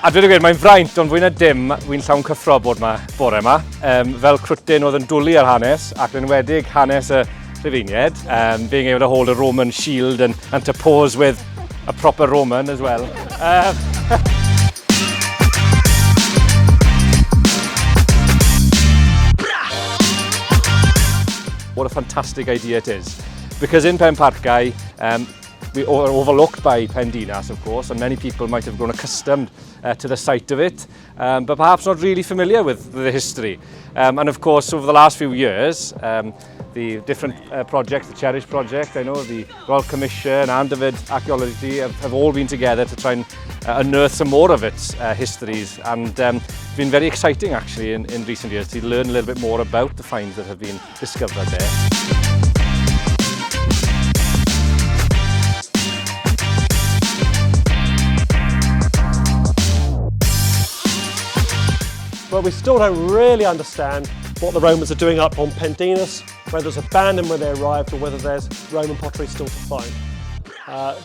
A dweud y gwir, mae'n fraint, ond fwy na dim, wy'n llawn cyffro bore yma. Fel crwtyn oedd yn dwlu ar hanes, ac yn enwedig hanes y Rhufeinied, being able to hold a Roman shield and to pose with a proper Roman as well. What a fantastic idea it is. Because in Pen Parcau, we are overlooked by Pendinas, of course, and many people might have grown accustomed to the sight of it, but perhaps not really familiar with the history. And of course, over the last few years, the different projects, the Cherish project, I know, the Royal Commission and Dyfed Archaeology have all been together to try and unearth some more of its histories. And it's been very exciting, actually, in recent years to learn a little bit more about the finds that have been discovered there. But we still don't really understand what the Romans are doing up on Pendinas, whether it's abandoned when they arrived or whether there's Roman pottery still to find.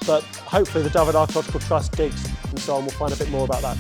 But hopefully the Dyfed Archaeological Trust digs and so on, we'll find a bit more about that.